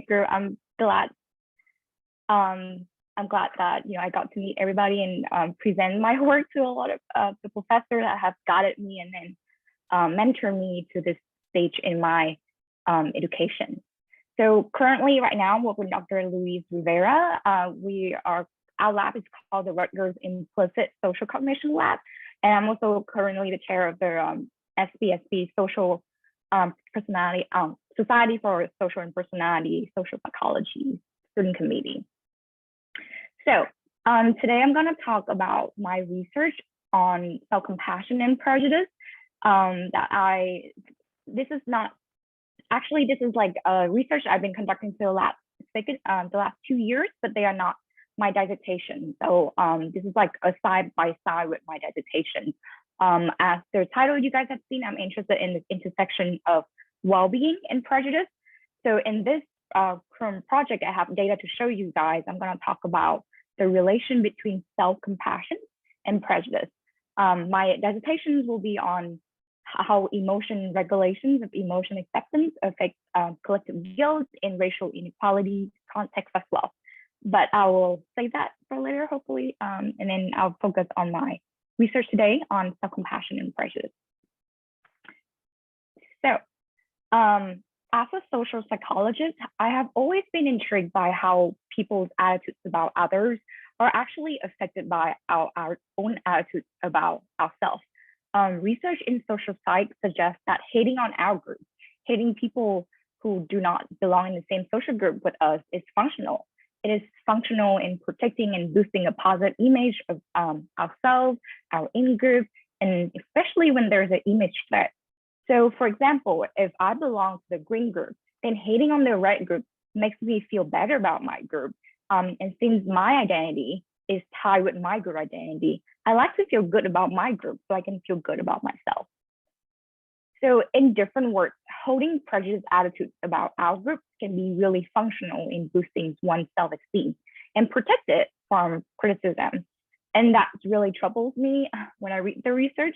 group. I'm glad that I got to meet everybody and present my work to a lot of the professors that have guided me and then mentored me to this stage in my education. So currently, right now, we're with Dr. Luis Rivera. Our lab is called the Rutgers Implicit Social Cognition Lab, and I'm also currently the chair of the SBSP Social Personality Society for Social and Personality Social Psychology Student Committee. So today I'm going to talk about my research on self-compassion and prejudice. This is like research I've been conducting for the last 2 years, but they are not my dissertation. So this is like a side by side with my dissertation. As the title you guys have seen, I'm interested in the intersection of well-being and prejudice. So in this current project, I have data to show you guys. I'm going to talk about the relation between self-compassion and prejudice. My dissertations will be on how emotion regulations of emotion acceptance affect collective guilt in racial inequality context as well. But I will save that for later, hopefully, and then I'll focus on my research today on self-compassion and prejudice. So, as a social psychologist, I have always been intrigued by how people's attitudes about others are actually affected by our own attitudes about ourselves. Research in social psych suggests that hating on our group, hating people who do not belong in the same social group with us is functional. It is functional in protecting and boosting a positive image of ourselves, our in-group, and especially when there's an image threat. So for example, if I belong to the green group, then hating on the red group makes me feel better about my group. And since my identity is tied with my group identity, I like to feel good about my group so I can feel good about myself. So in different words, holding prejudiced attitudes about our group can be really functional in boosting one's self-esteem and protect it from criticism. And that really troubles me when I read the research.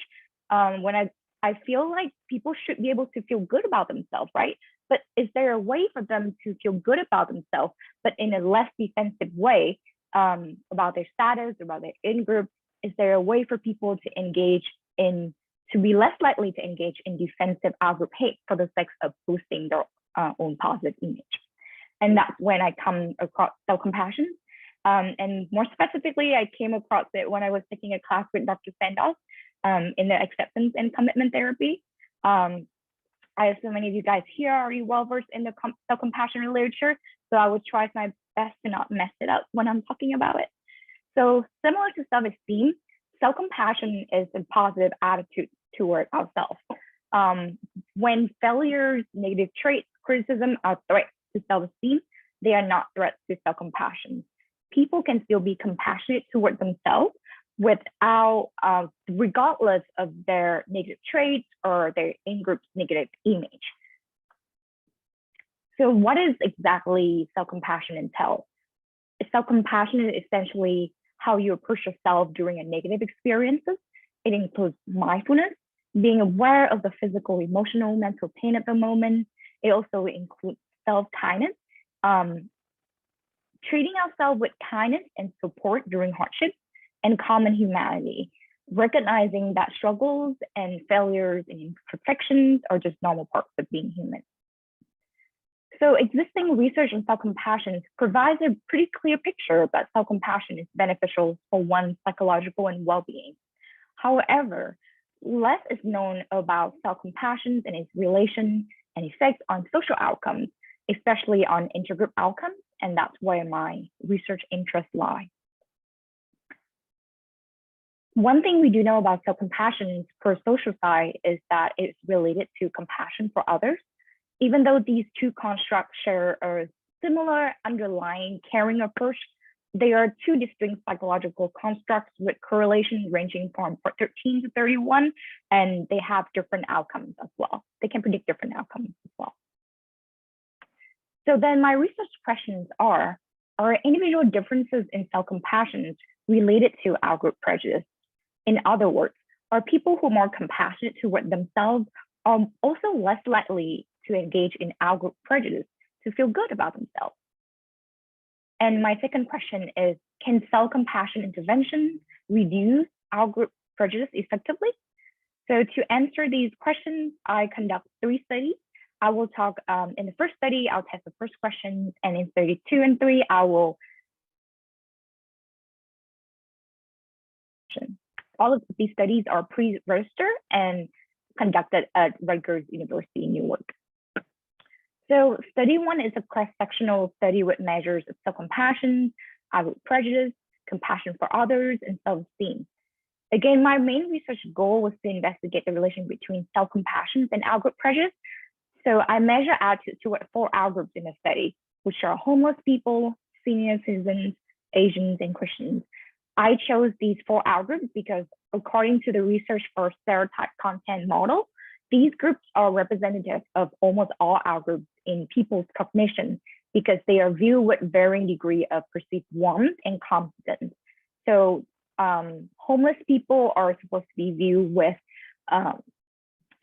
When I feel like people should be able to feel good about themselves, right? But is there a way for them to feel good about themselves, but in a less defensive way about their status, about their in-group? Is there a way for people to be less likely to engage in defensive out-group hate for the sake of boosting their own positive image? And that's when I come across self-compassion. And more specifically, I came across it when I was taking a class with Dr. Sandoz in the acceptance and commitment therapy. I assume many of you guys here are already well-versed in the self-compassion literature, so I would try my best to not mess it up when I'm talking about it. So similar to self-esteem, self-compassion is a positive attitude toward ourselves. When failures, negative traits, criticism are threats to self-esteem, they are not threats to self-compassion. People can still be compassionate toward themselves without, regardless of their negative traits or their in-group's negative image. So what is exactly self-compassion entail? Self-compassion is essentially how you approach yourself during a negative experiences. It includes mindfulness, being aware of the physical, emotional, mental pain at the moment. It also includes self-kindness, treating ourselves with kindness and support during hardship, and common humanity, recognizing that struggles and failures and imperfections are just normal parts of being human. So existing research on self-compassion provides a pretty clear picture that self-compassion is beneficial for one's psychological and well-being. However, less is known about self-compassion and its relation and effects on social outcomes, especially on intergroup outcomes, and that's where my research interests lie. One thing we do know about self-compassion per social side is that it's related to compassion for others. Even though these two constructs share a similar underlying caring approach, they are two distinct psychological constructs with correlations ranging from 13 to 31, and they have different outcomes as well. They can predict different outcomes as well. So then my research questions are individual differences in self-compassion related to out-group prejudice? In other words, are people who are more compassionate toward themselves also less likely to engage in out-group prejudice to feel good about themselves. And my second question is, can self-compassion interventions reduce outgroup prejudice effectively? So to answer these questions, I conduct 3 studies. I will talk in the first study, I'll test the first question, and in study 2 and 3, I will. All of these studies are pre-registered and conducted at Rutgers University in New York. So study 1 is a cross-sectional study with measures of self-compassion, outgroup prejudice, compassion for others, and self-esteem. Again, my main research goal was to investigate the relation between self-compassion and outgroup prejudice. So I measure attitudes toward 4 outgroups in the study, which are homeless people, senior citizens, Asians, and Christians. I chose these 4 outgroups because according to the research for stereotype content model, these groups are representative of almost all outgroups in people's cognition because they are viewed with varying degree of perceived warmth and competence. So homeless people are supposed to be viewed with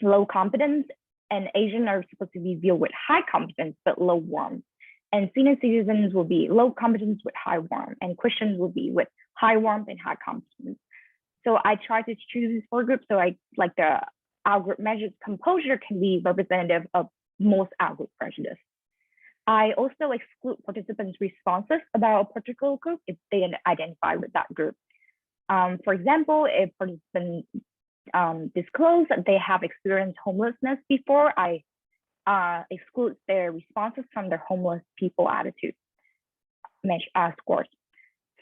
low competence, and Asian are supposed to be viewed with high competence but low warmth. And senior citizens will be low competence with high warmth, and Christians will be with high warmth and high competence. So I try to choose these 4 groups so I like the outgroup measures composure can be representative of most outgroup prejudice. I also exclude participants' responses about a particular group if they identify with that group. For example, if participants disclose that they have experienced homelessness before, I exclude their responses from their homeless people attitude scores.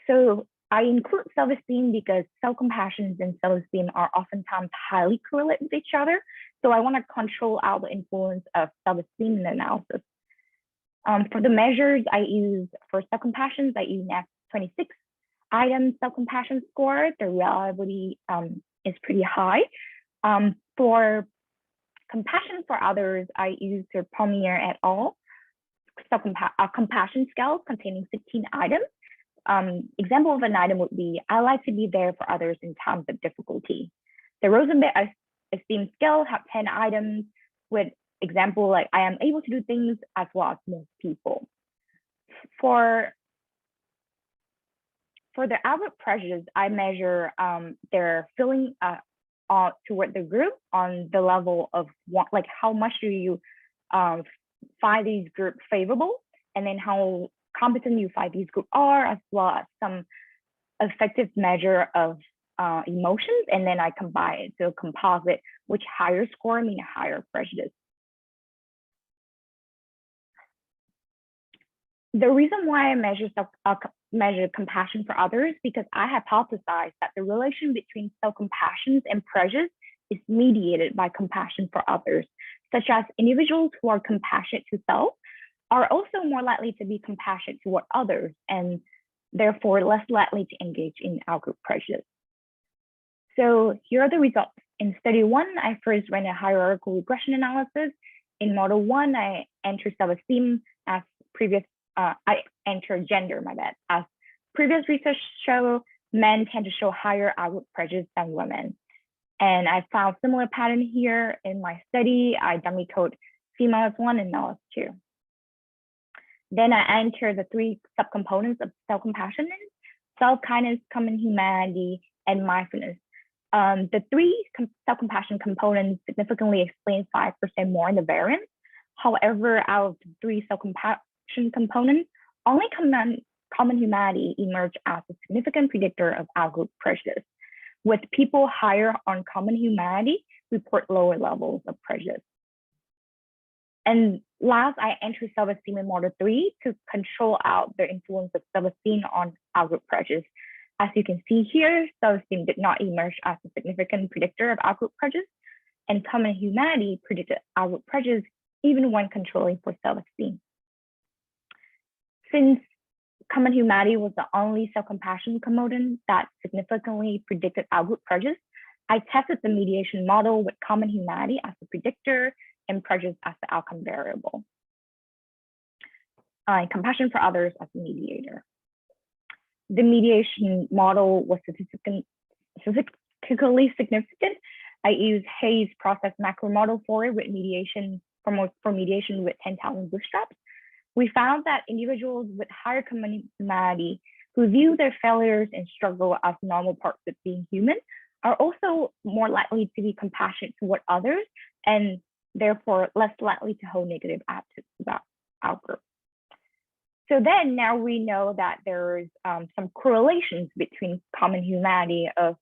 So I include self-esteem because self-compassion and self-esteem are oftentimes highly correlated with each other. So I want to control out the influence of self-esteem in the analysis. For the measures I use for self-compassion, I use 26 item self-compassion score. The reliability is pretty high. For compassion for others, I use the Palmier et al. Compassion scale containing 16 items. Example of an item would be, I like to be there for others in times of difficulty. The Rosenberg esteem scale have 10 items with example like, I am able to do things as well as most people. For the outgroup prejudice, I measure their feeling toward the group on the level of like how much do you find these groups favorable, and then how competent you find these groups are, as well as some effective measure of emotions, and then I combine it to a composite, which higher score mean higher prejudice. The reason why I measure compassion for others because I hypothesize that the relation between self-compassion and prejudice is mediated by compassion for others, such as individuals who are compassionate to self are also more likely to be compassionate toward others and therefore less likely to engage in outgroup prejudice. So here are the results. In study 1, I first ran a hierarchical regression analysis. In model 1, I entered self-esteem as previous, I entered gender, as previous research show men tend to show higher outgroup prejudice than women. And I found similar pattern here in my study. I dummy code female as 1 and male as 2. Then I entered the 3 subcomponents of self-compassion: self-kindness, common humanity, and mindfulness. The 3 self-compassion components significantly explain 5% more in the variance. However, out of the 3 self-compassion components, only common humanity emerged as a significant predictor of outgroup prejudice, with people higher on common humanity report lower levels of prejudice. And last, I entered self-esteem in model 3 to control out the influence of self-esteem on outgroup prejudice. As you can see here, self-esteem did not emerge as a significant predictor of outgroup prejudice, and common humanity predicted outgroup prejudice even when controlling for self-esteem. Since common humanity was the only self-compassion component that significantly predicted outgroup prejudice, I tested the mediation model with common humanity as the predictor and prejudice as the outcome variable. Compassion for others as a mediator. The mediation model was statistically significant. I used Hayes process macro model for it with mediation for mediation with 10,000 bootstraps. we found that individuals with higher common humanity who view their failures and struggle as normal parts of being human are also more likely to be compassionate toward others and therefore less likely to hold negative attitudes about our group. So then now we know that there's some correlations between common humanity of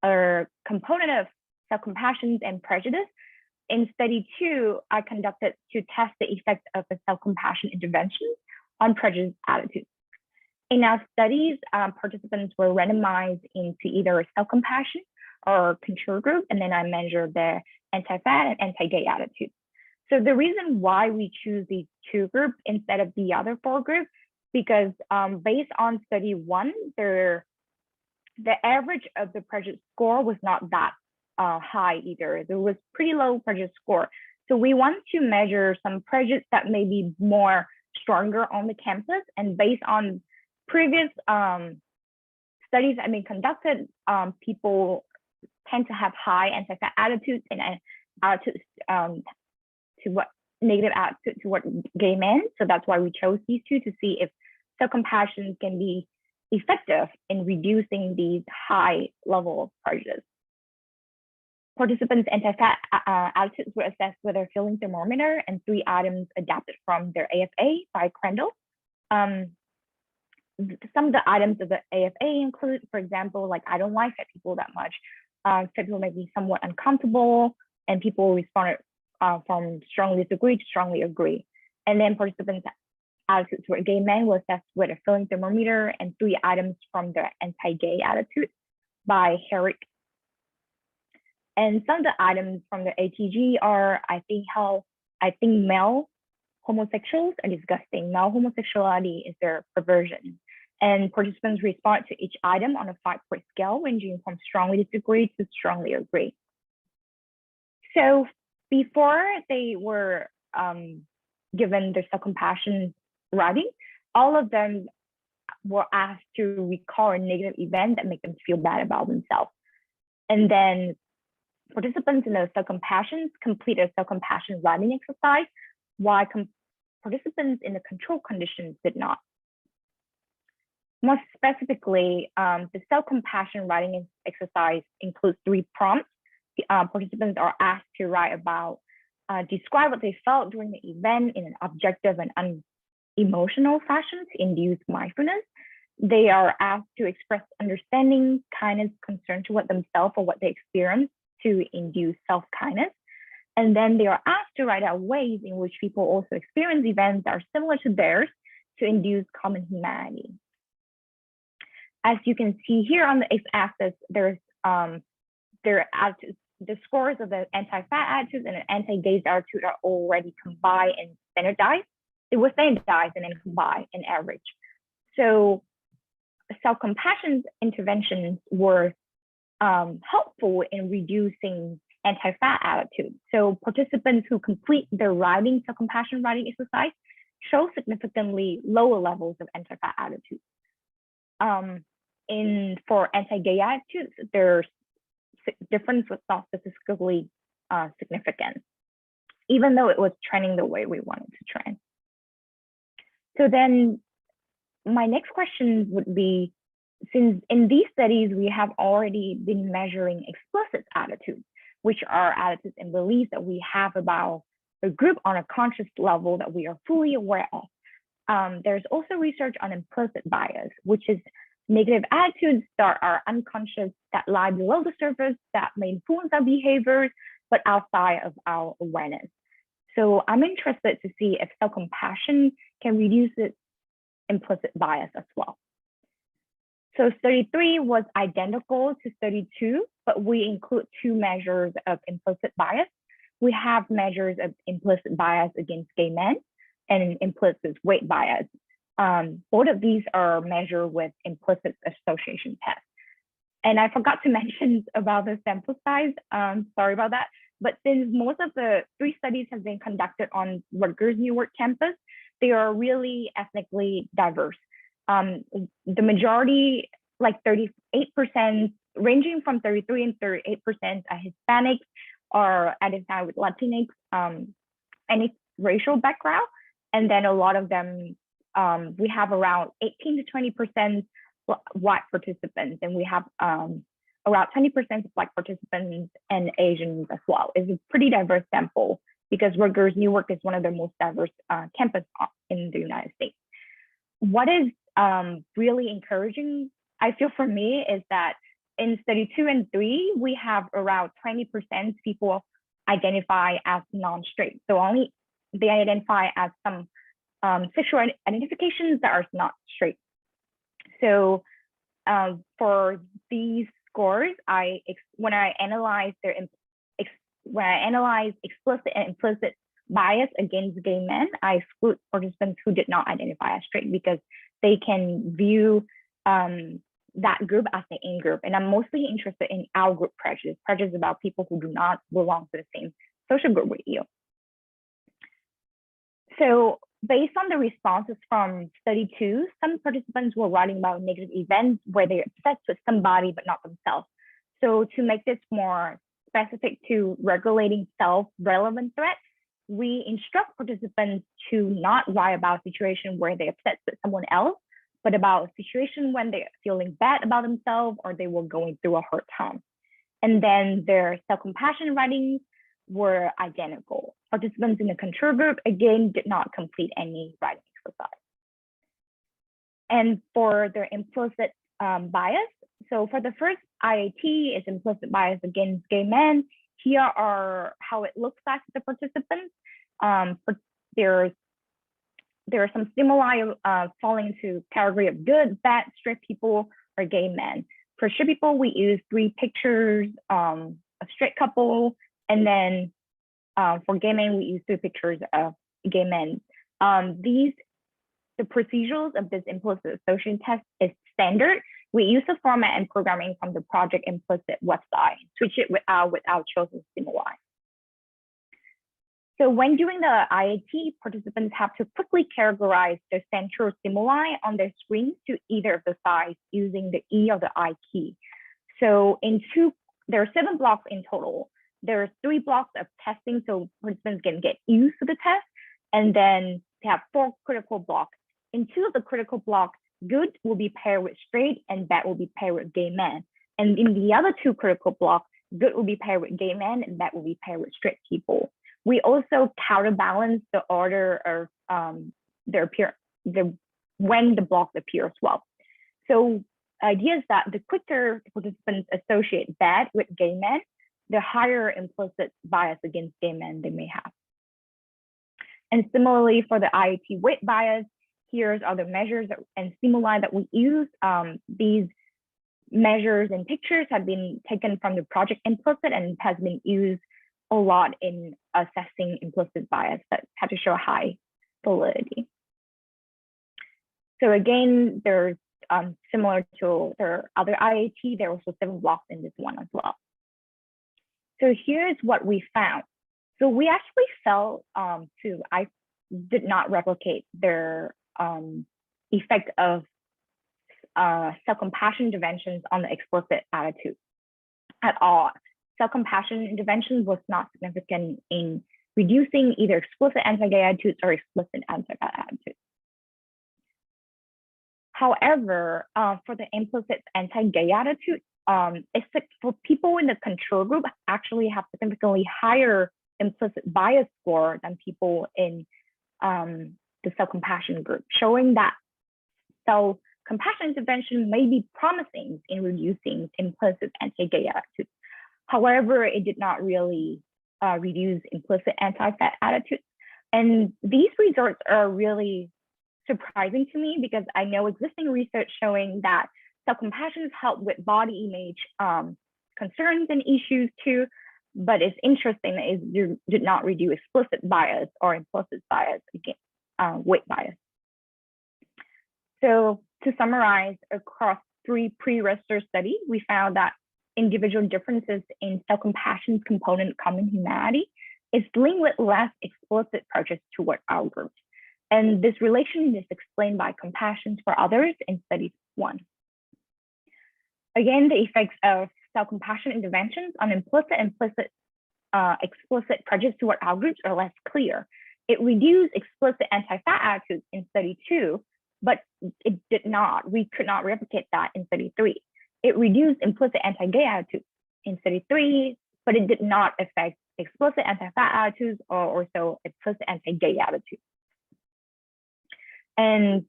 a component of self-compassion and prejudice. In study 2, I conducted to test the effect of a self-compassion intervention on prejudice attitudes. In our studies, participants were randomized into either a self-compassion or control group, and then I measured their anti-fat and anti-gay attitudes. So the reason why we choose these 2 groups instead of the other 4 groups, because based on study 1, the average of the prejudice score was not that high either. There was pretty low prejudice score. So we want to measure some prejudice that may be more stronger on the campus, and based on previous studies that have been conducted, people tend to have high anti-fat attitudes and attitudes to what negative attitude toward gay men. So that's why we chose these 2 to see if self-compassion can be effective in reducing these high level of prejudice. Participants' anti-fat attitudes were assessed with a feeling thermometer and 3 items adapted from their AFA by Crandall. Some of the items of the AFA include, for example, like I don't like fat people that much. Fat people make me somewhat uncomfortable, and people responded from strongly disagree to strongly agree. And then participants' attitudes toward gay men were assessed with a feeling thermometer and 3 items from their anti-gay attitude by Herrick. And some of the items from the ATG are, I think male homosexuals are disgusting. Male homosexuality is their perversion. And participants respond to each item on a 5-point scale, ranging from strongly disagree to strongly agree. So before they were given the self-compassion writing, all of them were asked to recall a negative event that made them feel bad about themselves. And then participants in the self-compassion complete a self-compassion writing exercise, while participants in the control conditions did not. More specifically, the self-compassion writing exercise includes 3 prompts. Participants are asked to write about, describe what they felt during the event in an objective and unemotional fashion to induce mindfulness. They are asked to express understanding, kindness, concern toward themselves or what they experienced to induce self-kindness. And then they are asked to write out ways in which people also experience events that are similar to theirs to induce common humanity. As you can see here on the x-axis, there's their attitudes, the scores of the anti-fat attitudes and the anti-gay attitude are already combined and standardized. It was standardized and then combined and average. So self-compassion interventions were helpful in reducing anti-fat attitude. So participants who complete their writing, self-compassion writing exercise show significantly lower levels of anti-fat attitude. For anti-gay attitudes, their difference was not statistically significant, even though it was trending the way we wanted to trend. So then my next question would be, since in these studies, we have already been measuring explicit attitudes, which are attitudes and beliefs that we have about a group on a conscious level that we are fully aware of. There's also research on implicit bias, which is negative attitudes that are unconscious, that lie below the surface, that may influence our behaviors, but outside of our awareness. So I'm interested to see if self-compassion can reduce its implicit bias as well. So study 3 was identical to study 2, but we include 2 measures of implicit bias. We have measures of implicit bias against gay men and implicit weight bias. Both of these are measured with implicit association tests. And I forgot to mention about the sample size. Sorry about that. But since most of the 3 studies have been conducted on Rutgers New York campus, they are really ethnically diverse. The majority, like 38%, ranging from 33 and 38% are Hispanics or identify with Latinx, any racial background. And then a lot of them, we have around 18 to 20% white participants, and we have around 20% of Black participants and Asians as well. It's a pretty diverse sample because Rutgers Newark is one of the most diverse campus in the United States. What is really encouraging, I feel for me, is that in study 2 and 3, we have around 20% people identify as non-straight. So only they identify as some sexual identifications that are not straight. So for these scores, when I analyze explicit and implicit bias against gay men, I exclude participants who did not identify as straight because they can view that group as the in group. And I'm mostly interested in out group prejudice about people who do not belong to the same social group with you. So based on the responses from study 2, some participants were writing about negative events where they're obsessed with somebody but not themselves. So to make this more specific to regulating self-relevant threats, we instruct participants to not write about a situation where they're obsessed with someone else, but about a situation when they're feeling bad about themselves or they were going through a hard time. And then their self-compassion writings were identical. Participants in the control group, again, did not complete any writing exercise. And for their implicit bias, so for the first IAT is implicit bias against gay men. Here are how it looks like to the participants. There are some stimuli falling into category of good, bad, straight people, or gay men. For straight people, we use 3 pictures of straight couple, and then for gay men, we use 3 pictures of gay men. The procedures of this implicit association test is standard. We use the format and programming from the Project Implicit website, switch it with our chosen stimuli. So when doing the IAT, participants have to quickly categorize their central stimuli on their screens to either of the sides using the E or the I key. So there are 7 blocks in total. There are 3 blocks of testing, so participants can get used to the test. And then they have 4 critical blocks. In 2 of the critical blocks, good will be paired with straight and bad will be paired with gay men. And in the other 2 critical blocks, good will be paired with gay men and bad will be paired with straight people. We also counterbalance the order of when the blocks appear as well. So the idea is that the quicker participants associate bad with gay men, the higher implicit bias against gay men they may have. And similarly for the IAT weight bias, here's other measures and stimuli that we use. These measures and pictures have been taken from the Project Implicit and has been used a lot in assessing implicit bias that had to show high validity. So again, there's similar to their other IAT, there are also 7 blocks in this one as well. So here's what we found. So we actually felt I did not replicate their effect of self-compassion interventions on the explicit attitude at all. Self-compassion interventions was not significant in reducing either explicit anti-gay attitudes or explicit anti-gay attitudes. However, for the implicit anti-gay attitude, it's like for people in the control group actually have significantly higher implicit bias score than people in the self-compassion group, showing that self-compassion intervention may be promising in reducing implicit anti-gay attitudes. However, it did not really reduce implicit anti-fat attitudes. And these results are really surprising to me because I know existing research showing that self-compassion help with body image concerns and issues too, but it's interesting that it did not reduce explicit bias or implicit bias against weight bias. So to summarize, across 3 pre-register studies, we found that individual differences in self-compassion's component common humanity is linked with less explicit prejudice toward our groups. And this relation is explained by compassion for others in study 1. Again, the effects of self-compassion interventions on implicit and explicit prejudice toward our groups are less clear. It reduced explicit anti-fat attitudes in study 2, but it did not. We could not replicate that in study 3. It reduced implicit anti-gay attitudes in study 3, but it did not affect explicit anti-fat attitudes or also implicit anti-gay attitudes. And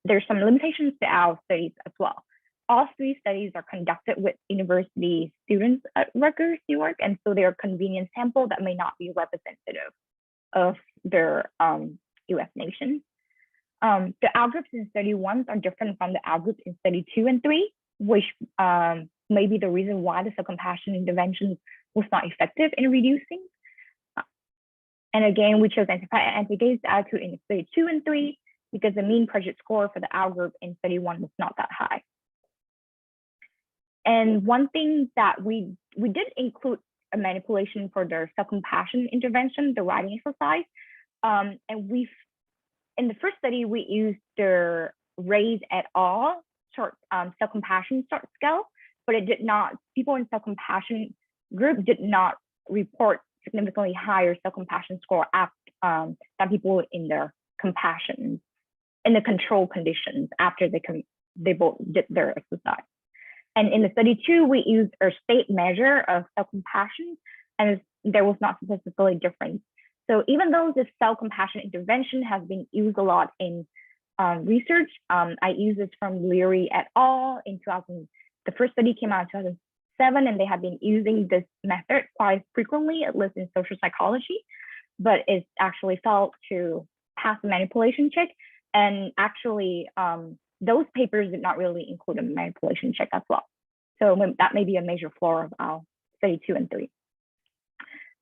there's some limitations to our studies as well. All 3 studies are conducted with university students at Rutgers, New York, and so they're a convenient sample that may not be representative of their US nation. The outgroups in study 1 are different from the outgroups in study 2 and 3, which may be the reason why the self-compassion intervention was not effective in reducing. And again, we chose anti-gay attitude in study 2 and 3 because the mean prejudice score for the outgroup in study 1 was not that high. And one thing that we did include a manipulation for their self-compassion intervention, the writing exercise. And in the first study, we used the Rays et al. Short self-compassion short scale, but it did not, people in self-compassion group did not report significantly higher self-compassion score than people in their compassion, in the control conditions after they both did their exercise. And in the study 2, we used a state measure of self-compassion, and there was not statistically different. So even though this self-compassion intervention has been used a lot in research, I use this from Leary et al. In 2000. The first study came out in 2007, and they have been using this method quite frequently, at least in social psychology, but it's actually failed to pass the manipulation check. And actually, those papers did not really include a manipulation check as well. So that may be a major flaw of our study 2 and 3.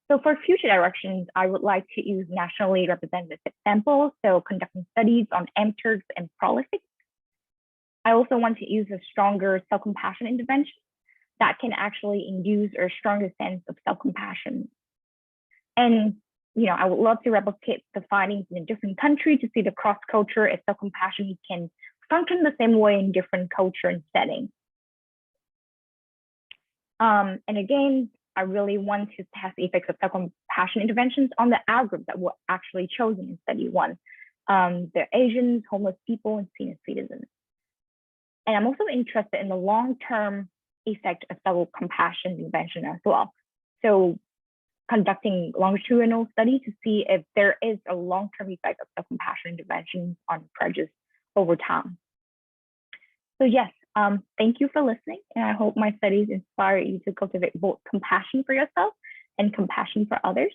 So for future directions, I would like to use nationally representative samples, so conducting studies on mTERGs and prolific. I also want to use a stronger self-compassion intervention that can actually induce a stronger sense of self-compassion. And I would love to replicate the findings in a different country to see the cross-culture as self-compassion can function the same way in different culture and settings. And again, I really want to test the effects of self-compassion interventions on the outgroups that were actually chosen in study 1, the Asians, homeless people, and senior citizens. And I'm also interested in the long-term effect of self-compassion intervention as well. So conducting longitudinal study to see if there is a long-term effect of self-compassion intervention on prejudice over time. So yes, thank you for listening, and I hope my studies inspire you to cultivate both compassion for yourself and compassion for others.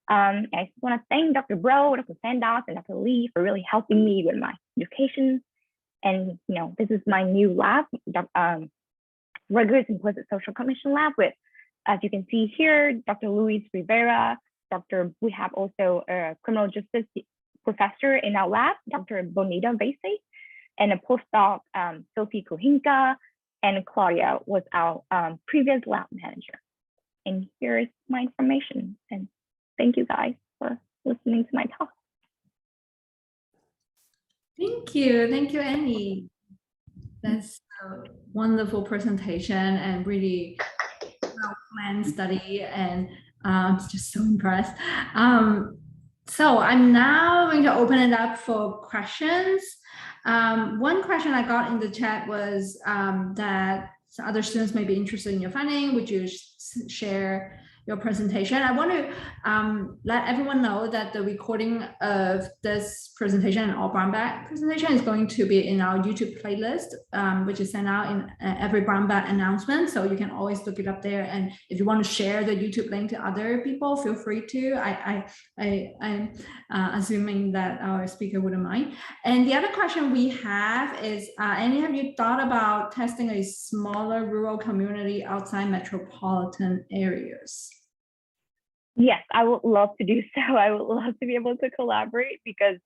I just want to thank Dr. Bro, Dr. Sandos, and Dr. Lee for really helping me with my education. And this is my new lab, Rutgers Implicit Social Commission Lab with, as you can see here, Dr. Luis Rivera, we have also a criminal justice professor in our lab, Dr. Bonita Vase, and a postdoc, Sophie Kuhinka, and Claudia was our previous lab manager. And here's my information. And thank you guys for listening to my talk. Thank you, Annie. That's a wonderful presentation and really well-planned study, and just so impressed. So I'm now going to open it up for questions. One question I got in the chat was that other students may be interested in your finding. Would you share your presentation? I want to let everyone know that the recording of this presentation and all brown bag presentation is going to be in our YouTube playlist, which is sent out in every brown bag announcement. So you can always look it up there. And if you want to share the YouTube link to other people, feel free to. I'm assuming that our speaker wouldn't mind. And the other question we have is, Annie, have you thought about testing a smaller rural community outside metropolitan areas? Yes, I would love to do so. I would love to be able to collaborate because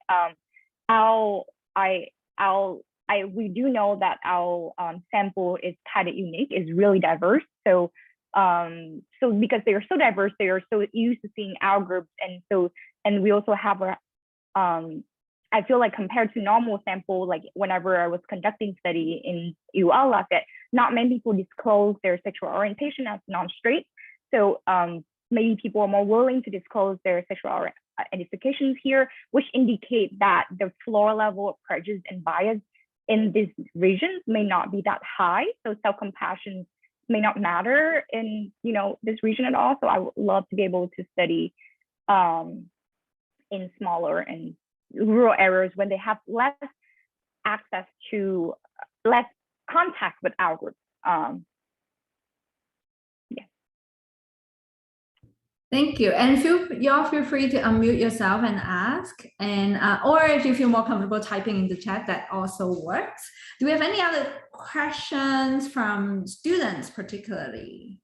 we do know that our sample is kind of unique, is really diverse. So because they are so diverse, they are so used to seeing our groups, and we also have I feel like compared to normal sample, like whenever I was conducting study in UL Lafayette, not many people disclose their sexual orientation as non-straight. So maybe people are more willing to disclose their sexual identifications here, which indicate that the floor level of prejudice and bias in these regions may not be that high. So self-compassion may not matter in, this region at all. So I would love to be able to study in smaller and rural areas when they have less access to, less contact with our group. Thank you. And y'all feel free to unmute yourself and ask. And or if you feel more comfortable typing in the chat, that also works. Do we have any other questions from students particularly?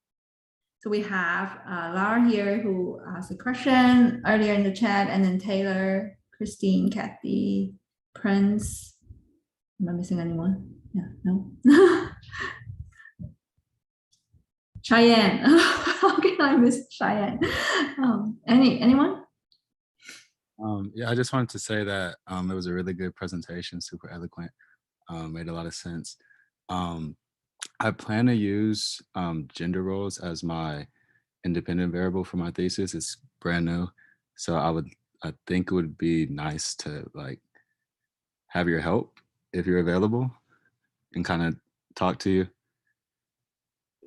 So we have Lara here who asked a question earlier in the chat, and then Taylor, Christine, Kathy, Prince. Am I missing anyone? Yeah, no. Cheyenne. How can I miss Cheyenne? Anyone? Yeah, I just wanted to say that it was a really good presentation, super eloquent, made a lot of sense. I plan to use gender roles as my independent variable for my thesis. It's brand new, so I think it would be nice to like have your help if you're available and kind of talk to you.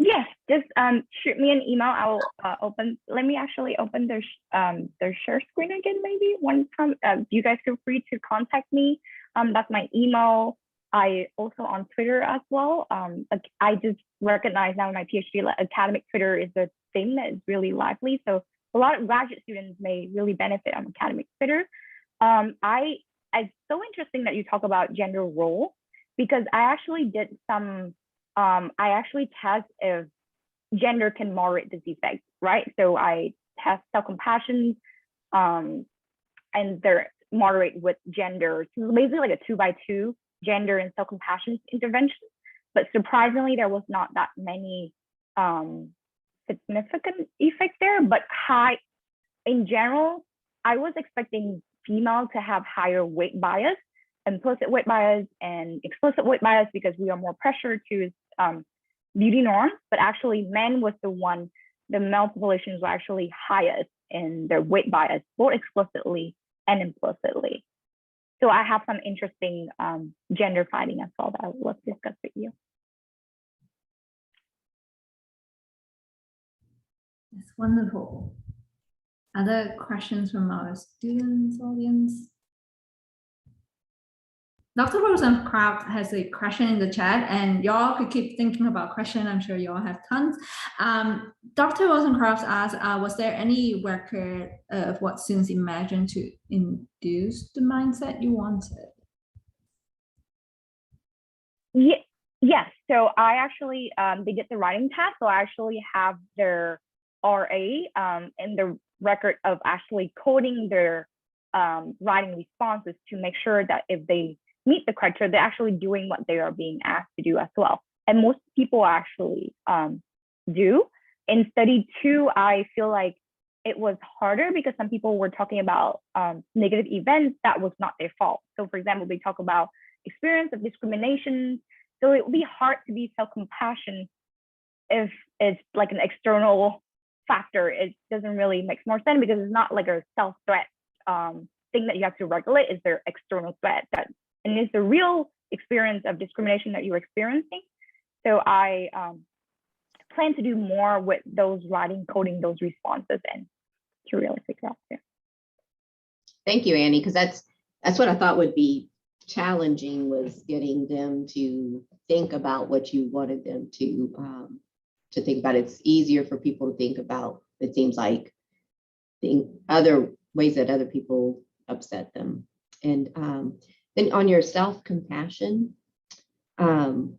Yes, just shoot me an email. I'll let me actually open their share screen again, maybe one time. You guys feel free to contact me. That's my email. I also on Twitter as well. Like I just recognize now in my PhD, like academic Twitter is a thing that is really lively. So a lot of graduate students may really benefit on academic Twitter. It's so interesting that you talk about gender role, because I actually did some, I actually test if gender can moderate this effect, right? So I test self-compassion, and they're moderate with gender. So basically like a 2x2 gender and self-compassion intervention. But surprisingly, there was not that many significant effects there, but high in general. I was expecting female to have higher weight bias, implicit weight bias and explicit weight bias, because we are more pressured to beauty norms, but actually men was the male populations were actually highest in their weight bias, both explicitly and implicitly. So I have some interesting gender finding as well that I would love to discuss with you. That's wonderful. Other questions from our students, audience? Dr. Rosencraft has a question in the chat, and y'all could keep thinking about questions. I'm sure y'all have tons. Dr. Rosencraft asked, was there any record of what students imagined to induce the mindset you wanted? Yes, so I actually, they did the writing test, so I actually have their RA in the record of actually coding their writing responses to make sure that if they meet the criteria, they're actually doing what they are being asked to do as well. And most people actually do. In study 2, I feel like it was harder because some people were talking about negative events that was not their fault. So for example, they talk about experience of discrimination. So it would be hard to be self-compassion if it's like an external factor. It doesn't really make more sense because it's not like a self-threat thing that you have to regulate. Is there external threat and it's the real experience of discrimination that you're experiencing. So I plan to do more with those writing, coding those responses, and to really figure out there. Thank you, Annie, because that's what I thought would be challenging, was getting them to think about what you wanted them to think about. It's easier for people to think about, it seems like, the other ways that other people upset them. And then on your self-compassion, oh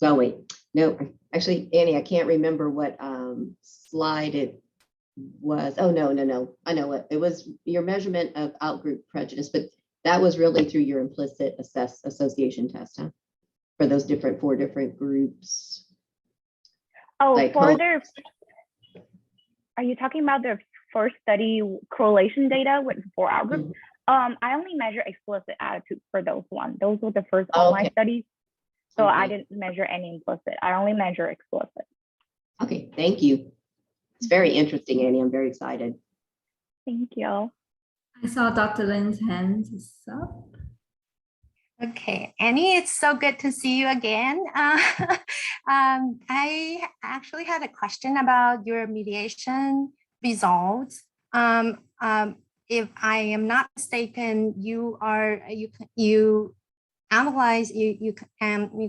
wait, no, actually, Annie, I can't remember what slide it was. Oh, no, I know it was your measurement of outgroup prejudice, but that was really through your implicit association test, huh? For those 4 different groups. Oh, like further, are you talking about the first study correlation data with 4 outgroups? Mm-hmm. I only measure explicit attitudes for those ones. Those were the first online studies. So I didn't measure any implicit. I only measure explicit. Okay, thank you. It's very interesting, Annie. I'm very excited. Thank you. I saw Dr. Lin's hand is up. Okay, Annie, it's so good to see you again. I actually had a question about your mediation results. If I am not mistaken, you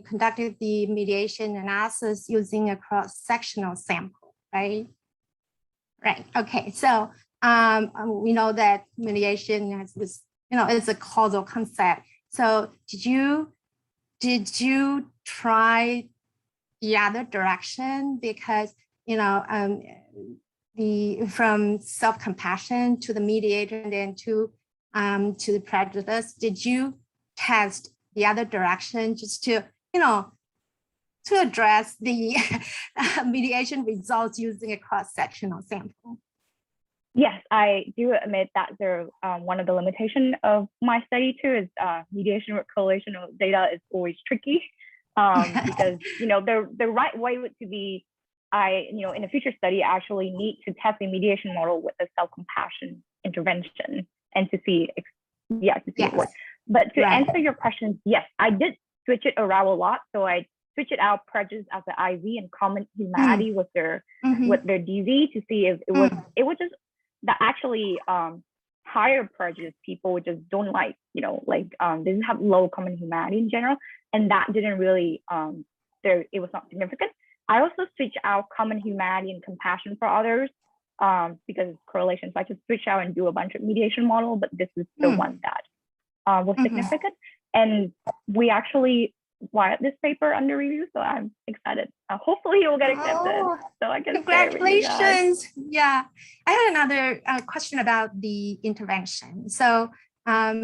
conducted the mediation analysis using a cross-sectional sample, right? Right. Okay. So we know that mediation has this, it's a causal concept. So did you try the other direction? Because from self-compassion to the mediator and then to the prejudice, did you test the other direction just to address the mediation results using a cross-sectional sample? Yes, I do admit that one of the limitations of my study too is mediation with correlational data is always tricky because the right way would to be in a future study I actually need to test the mediation model with a self-compassion intervention and to see it works. But to answer your questions, yes, I did switch it around a lot. So I switched it out prejudice as the IV and common humanity with their DZ to see if it was just that actually higher prejudice people just don't like, they just have low common humanity in general. And that didn't really, it was not significant. I also switched out common humanity and compassion for others because correlations. So I could switch out and do a bunch of mediation model, but this is the one that was significant. And we actually wired this paper under review, so I'm excited. Hopefully it will get accepted. So I can congratulations. Yeah, I had another question about the intervention. So I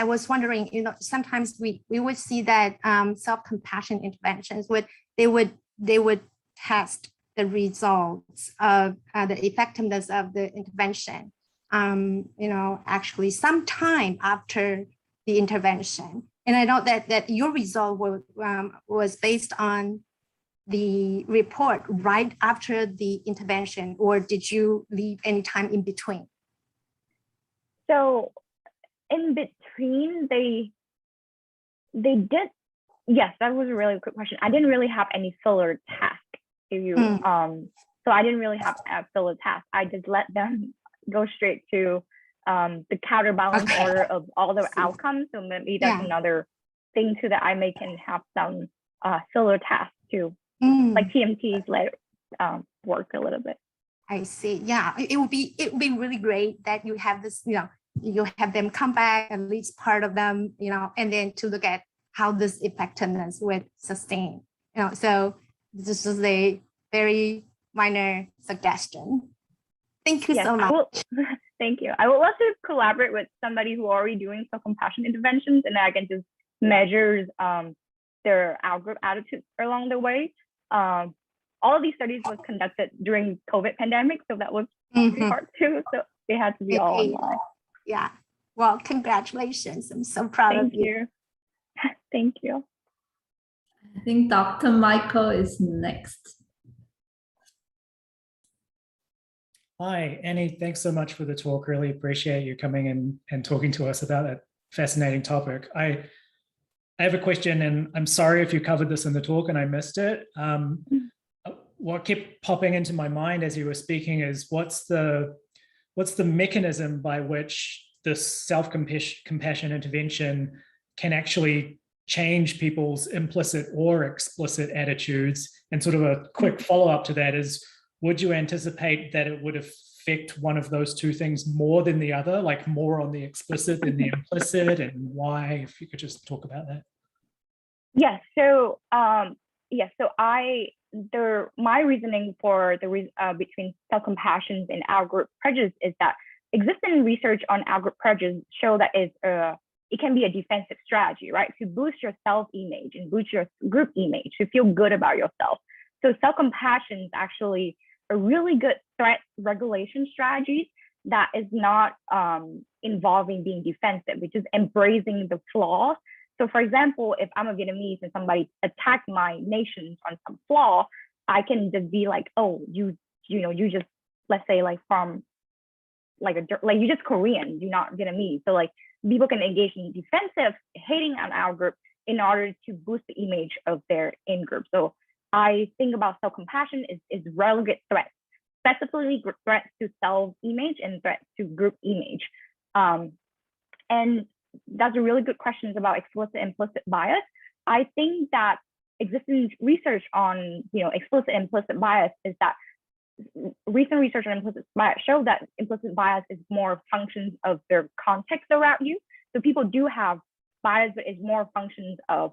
was wondering, sometimes we would see that self-compassion interventions they would test the results of the effectiveness of the intervention, actually sometime after the intervention. And I know that your result was based on the report right after the intervention, or did you leave any time in between? So in between, they did. Yes, that was a really good question. I didn't really have any filler task. So I didn't really have a filler task. I just let them go straight to the counterbalance order of all the outcomes. So maybe that's another thing too that I may can have some filler tasks too, like TMTs let work a little bit. I see. Yeah, it would be really great that you have this, you have them come back, at least part of them, and then to look at how this effectiveness would sustain. So this is a very minor suggestion. Thank you so much. Thank you. I would love to collaborate with somebody who are already doing self-compassion interventions, and I can just measure their outgroup attitudes along the way. All of these studies was conducted during COVID pandemic, so that was pretty hard too. So they had to be all online. Yeah. Well, congratulations. I'm so proud of you. Thank you. I think Dr. Michael is next. Hi, Annie. Thanks so much for the talk. Really appreciate you coming in and talking to us about that fascinating topic. I have a question, and I'm sorry if you covered this in the talk and I missed it. What kept popping into my mind as you were speaking is what's the mechanism by which this self-compassion intervention can actually change people's implicit or explicit attitudes? And sort of a quick follow-up to that is, would you anticipate that it would affect one of those two things more than the other, like more on the explicit than the implicit, and why? If you could just talk about that. Yes. So my reasoning for the between self-compassion and outgroup prejudice is that existing research on outgroup prejudice show that it can be a defensive strategy, right? To boost your self-image and boost your group image, to feel good about yourself. So self-compassion is actually a really good threat regulation strategy that is not involving being defensive, which is embracing the flaws. So for example, if I'm a Vietnamese and somebody attacked my nation on some flaw, I can just be like, oh, you just, let's say like from like you're just Korean, you're not Vietnamese. So like people can engage in defensive hating on our group in order to boost the image of their in-group. So I think about self-compassion is relegate threats, specifically threats to self-image and threats to group image. And that's a really good question about explicit and implicit bias. I think that existing research on explicit and implicit bias is that recent research on implicit bias show that implicit bias is more functions of their context around you. So people do have bias, but it's more functions of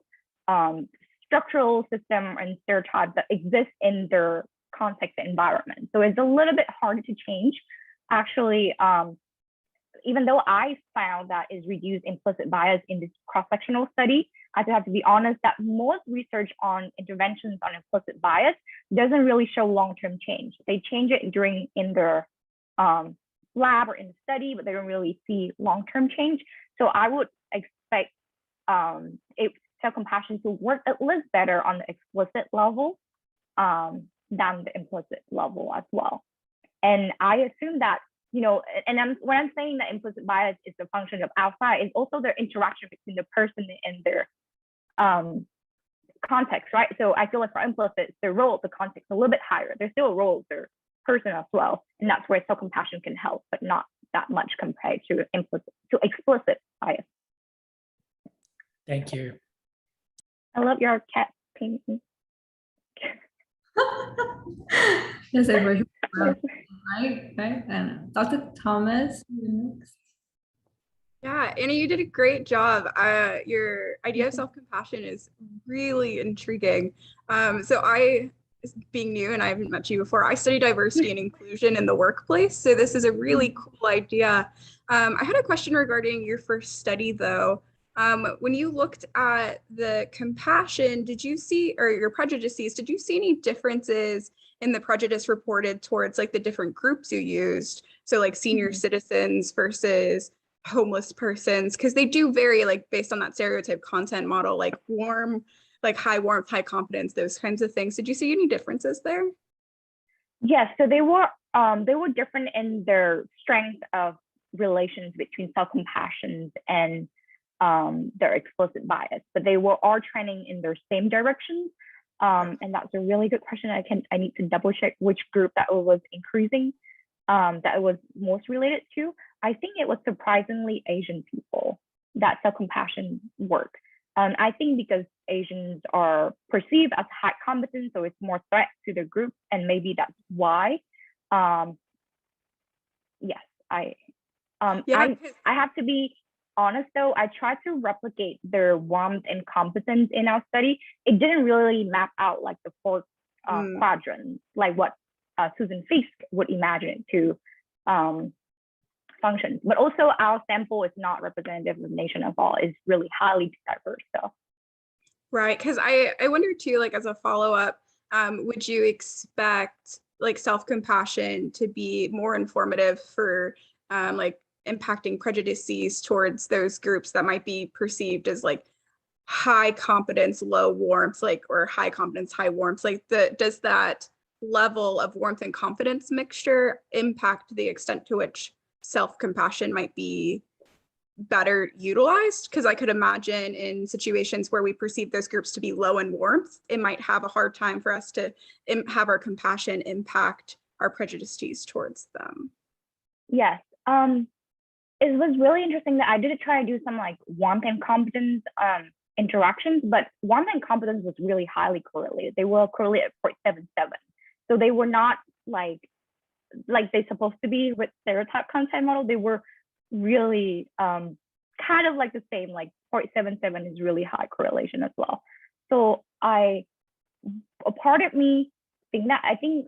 structural system and stereotypes that exist in their context environment. So it's a little bit hard to change. Actually, even though I found that is reduced implicit bias in this cross-sectional study, I have to be honest that most research on interventions on implicit bias doesn't really show long-term change. They change it in their lab or in the study, but they don't really see long-term change. So I would expect self-compassion to work at least better on the explicit level than the implicit level as well. And I assume that, and when I'm saying that implicit bias is a function of outside, it's also their interaction between the person and their context, right? So I feel like for implicit, their role, the context, a little bit higher. There's still a role of their person as well, and that's where self-compassion can help, but not that much compared to explicit bias. Thank you. I love your cat painting. Yes, I very right. And Dr. Thomas, next. Yeah, Annie, you did a great job. Your idea of self-compassion is really intriguing. So I, being new and I haven't met you before, I study diversity and inclusion in the workplace. So this is a really cool idea. I had a question regarding your first study though. When you looked at the compassion, did you see, or your prejudices, did you see any differences in the prejudice reported towards like the different groups you used? So like senior citizens versus homeless persons, because they do vary like based on that stereotype content model, like warm, like high warmth, high confidence, those kinds of things. Did you see any differences there? Yes, so they were different in their strength of relations between self-compassion and their explicit bias, but they were all trending in their same direction. And that's a really good question. I need to double check which group that was increasing, that it was most related to. I think it was surprisingly Asian people that self-compassion work. I think because Asians are perceived as high competence, so it's more threat to the group, and maybe that's why. Yes, I have to be honest though, I tried to replicate their warmth and competence in our study. It didn't really map out like the four quadrants, like what Susan Fisk would imagine it to function. But also our sample is not representative of the nation at all. It's really highly diverse. So. Right, because I wonder too, like as a follow-up, would you expect like self-compassion to be more informative for like impacting prejudices towards those groups that might be perceived as like high competence, low warmth, like, or high competence, high warmth, like does that level of warmth and confidence mixture impact the extent to which self-compassion might be better utilized? Because I could imagine in situations where we perceive those groups to be low in warmth, it might have a hard time for us to have our compassion impact our prejudices towards them. Yes. It was really interesting that I did try to do some like warmth and competence interactions, but warmth and competence was really highly correlated. They were correlated at 0.77. So they were not like they're supposed to be with stereotype content model. They were really kind of like the same, like 0.77 is really high correlation as well. So a part of me think that I think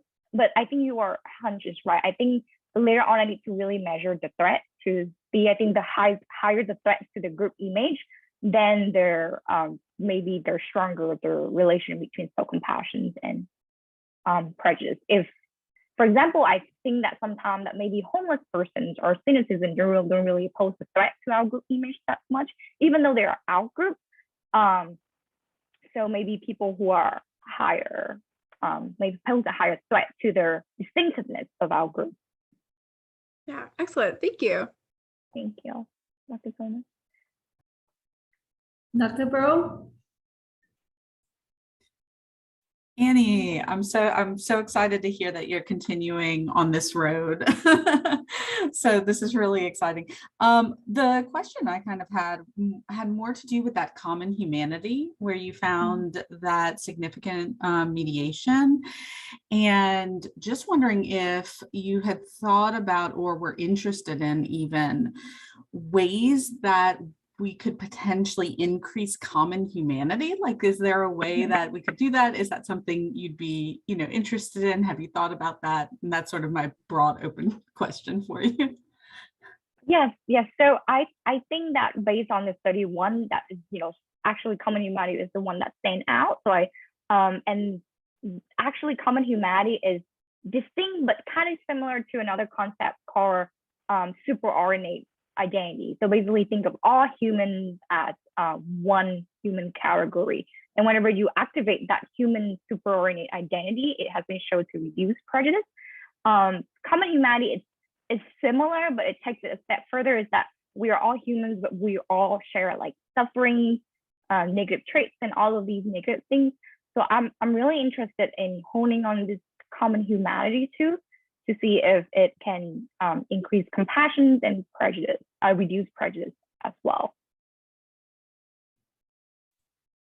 your hunch is right. I think later on I need to really measure the threat to see, I think the higher the threat to the group image, then they're maybe they're stronger, their relation between self-compassion and prejudice. If, for example, I think that sometimes that maybe homeless persons or senior citizens don't really pose a threat to our group image that much, even though they are our group. So maybe people who are higher maybe pose a higher threat to the distinctiveness of our group. Yeah, excellent. Thank you. Thank you, Dr. Coleman. Dr. Bro? Annie, I'm so excited to hear that you're continuing on this road. So this is really exciting. The question I kind of had more to do with that common humanity, where you found that significant mediation, and just wondering if you had thought about or were interested in even ways that we could potentially increase common humanity. Like, is there a way that we could do that? Is that something you'd be, interested in? Have you thought about that? And that's sort of my broad open question for you. Yes. So I think that based on the study, one that is, actually common humanity is the one that stands out. So and actually common humanity is distinct, but kind of similar to another concept called superordinate identity. So basically think of all humans as one human category. And whenever you activate that human superordinate identity, it has been shown to reduce prejudice. Common humanity is similar, but it takes it a step further, is that we are all humans, but we all share like suffering, negative traits, and all of these negative things. So I'm really interested in honing on this common humanity too, to see if it can increase compassion and prejudice, reduce prejudice as well.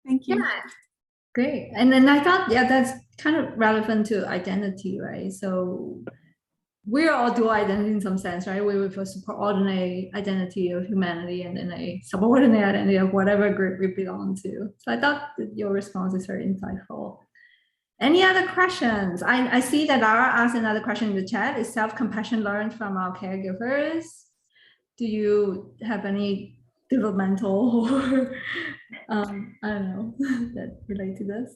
Thank you. Yeah, great. And then I thought, that's kind of relevant to identity, right? So we're all dual identity in some sense, right? We have a superordinate identity of humanity and then a subordinate identity of whatever group we belong to. So I thought that your response is very insightful. Any other questions? I see that Lara asked another question in the chat. Is self-compassion learned from our caregivers? Do you have any developmental or I don't know, that relate to this?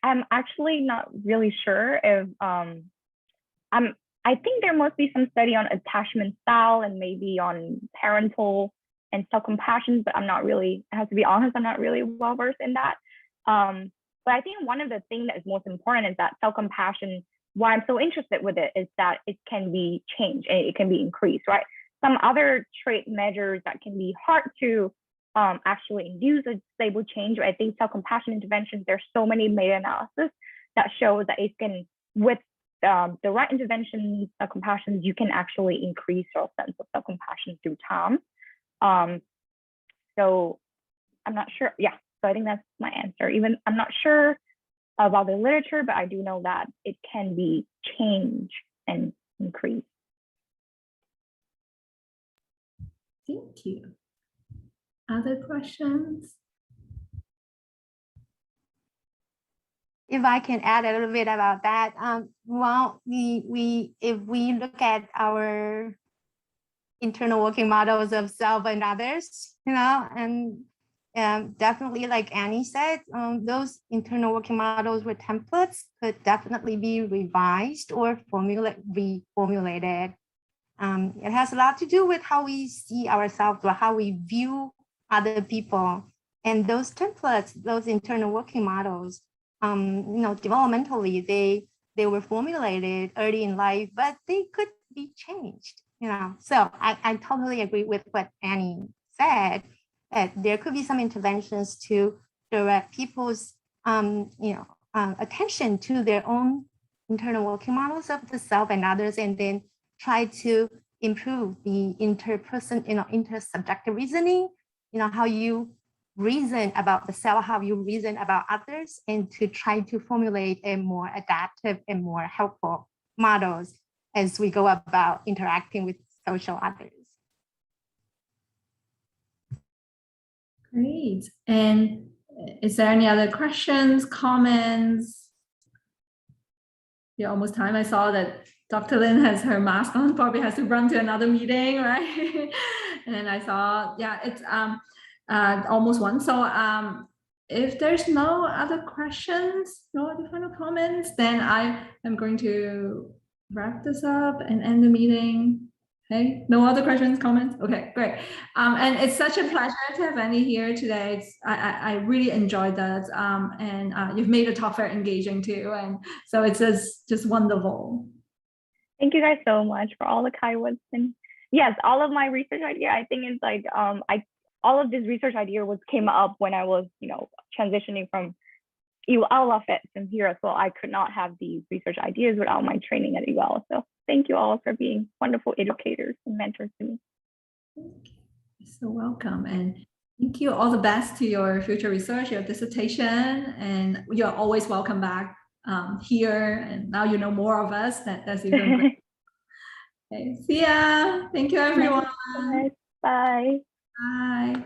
I'm actually not really sure if I think there must be some study on attachment style and maybe on parental and self-compassion, but I'm not really, I have to be honest, I'm not really well versed in that. But I think one of the things that is most important is that self-compassion, why I'm so interested with it, is that it can be changed and it can be increased, right? Some other trait measures that can be hard to actually induce a stable change. I think self-compassion interventions, there's so many meta-analysis that shows that it can, with the right interventions, self-compassion, you can actually increase your sense of self-compassion through time. So I'm not sure. Yeah, so I think that's my answer. Even I'm not sure about the literature, but I do know that it can be changed and increased. Thank you. Other questions? If I can add a little bit about that, well, if we look at our internal working models of self and others, and definitely, like Annie said, those internal working models with templates could definitely be revised or reformulated. It has a lot to do with how we see ourselves or how we view other people. And those templates, those internal working models, developmentally, they were formulated early in life, but they could be changed, So I totally agree with what Annie said, that there could be some interventions to direct people's, attention to their own internal working models of the self and others, and then try to improve the intersubjective reasoning, how you reason about the self, how you reason about others, and to try to formulate a more adaptive and more helpful models as we go about interacting with social others. Great. And is there any other questions, comments? Yeah, almost time. I saw that Dr. Lin has her mask on, probably has to run to another meeting, right? And then I saw, it's almost one. So if there's no other questions, no other final comments, then I am going to wrap this up and end the meeting. Okay, no other questions, comments? Okay, great. And it's such a pleasure to have Annie here today. I really enjoyed that. And you've made the talk very engaging too. And so it's just wonderful. Thank you guys so much for all the kind words. And yes, all of my research idea, I think it's like, all of this research idea came up when I was, transitioning from Lafayette from here as well. I could not have these research ideas without my training at UL. So thank you all for being wonderful educators and mentors to me. You're so welcome. And thank you. All the best to your future research, your dissertation, and you're always welcome back here. And now you know more of us. That's even great. Okay, see ya. Thank you, everyone. Bye. Bye.